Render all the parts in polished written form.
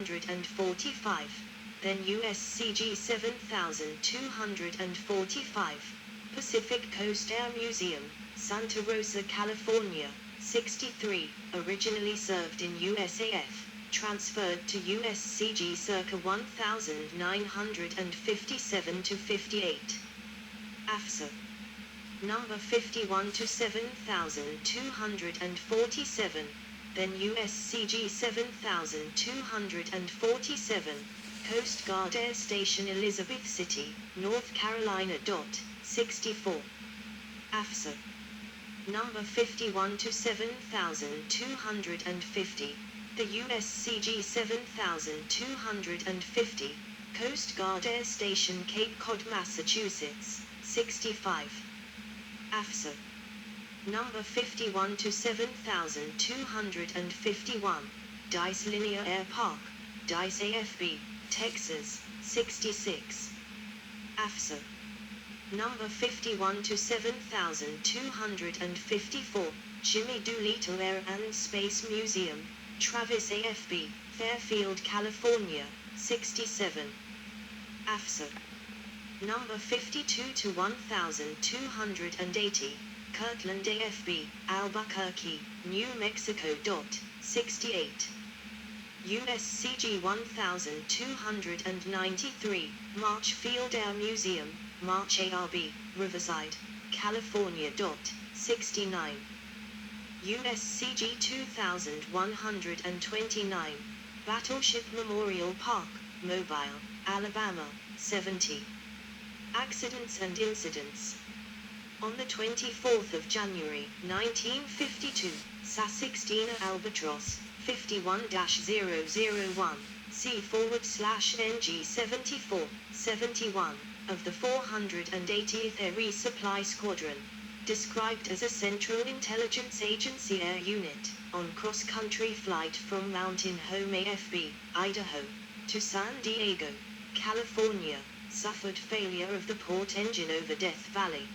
245, then USCG 7245, Pacific Coast Air Museum, Santa Rosa, California, 63, originally served in USAF, transferred to USCG circa 1957 to 58. AFSA number 51 to 7247, then USCG 7247, Coast Guard Air Station Elizabeth City, North Carolina. 64. AFSA number 51 to 7250, the USCG 7250, Coast Guard Air Station Cape Cod, Massachusetts, 65. AFSA number 51 to 7251, Dice Linear Air Park, Dice AFB, Texas, 66. AFSA number 51 to 7254, Jimmy Doolittle Air and Space Museum, Travis AFB, Fairfield, California, 67. AFSA number 52 to 1280, Kirtland AFB, Albuquerque, New Mexico. 68. USCG 1293, March Field Air Museum, March ARB, Riverside, California. 69. USCG 2129, Battleship Memorial Park, Mobile, Alabama, 70. Accidents and incidents. On the 24th of January, 1952, SA-16 Albatross, 51-001, C/NG-74, 71, of the 480th Air Resupply Squadron, described as a Central Intelligence Agency air unit, on cross-country flight from Mountain Home AFB, Idaho, to San Diego, California, suffered failure of the port engine over Death Valley.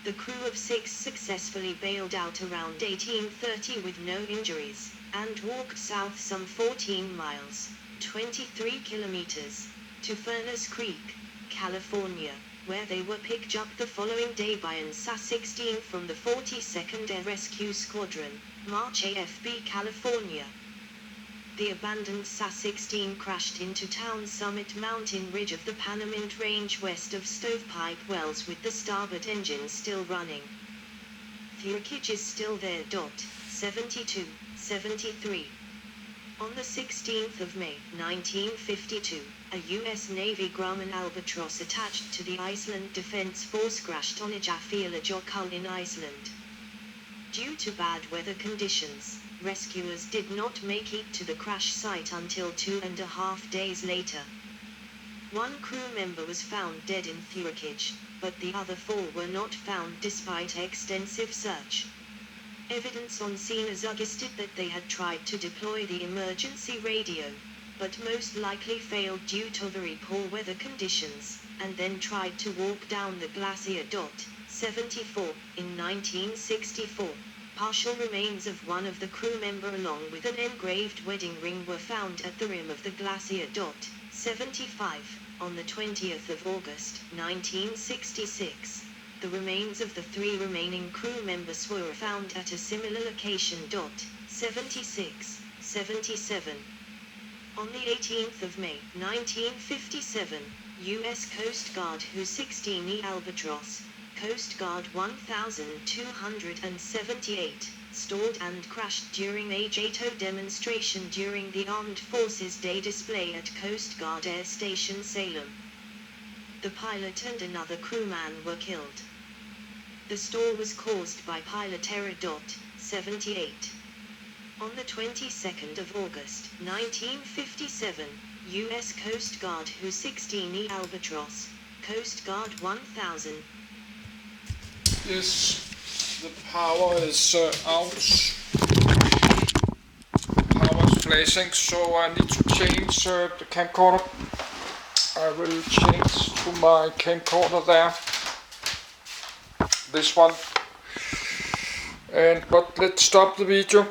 The crew of 6 successfully bailed out around 1830 with no injuries, and walked south some 14 miles, 23 kilometers, to Furnace Creek, California, where they were picked up the following day by an SA-16 from the 42nd Air Rescue Squadron, March AFB, California. The abandoned SA-16 crashed into Town Summit mountain ridge of the Panamint Range west of Stovepipe Wells with the starboard engine still running. The wreckage is still there. 72, 73. On the 16th of May, 1952, a U.S. Navy Grumman Albatross attached to the Iceland Defence Force crashed on Eyjafjallajökull in Iceland. Due to bad weather conditions, rescuers did not make it to the crash site until 2.5 days later. One crew member was found dead in the wreckage, but the other 4 were not found despite extensive search. Evidence on scene suggested that they had tried to deploy the emergency radio, but most likely failed due to very poor weather conditions, and then tried to walk down the glacier. 74. In 1964, partial remains of one of the crew member along with an engraved wedding ring were found at the rim of the glacier. 75. On the 20th of August, 1966, the remains of the 3 remaining crew members were found at a similar location. 76, 77. On the 18th of May, 1957, U.S. Coast Guard HU-16 Albatross, Coast Guard 1278, stalled and crashed during a JATO demonstration during the Armed Forces Day display at Coast Guard Air Station Salem. The pilot and another crewman were killed. The stall was caused by pilot error. 78. On the 22nd of August, 1957, U.S. Coast Guard HU-16 Albatross, Coast Guard 1000. Yes, the power is out. Power is flashing, so I need to change the camcorder. I will change to my camcorder there. This one. But let's stop the video.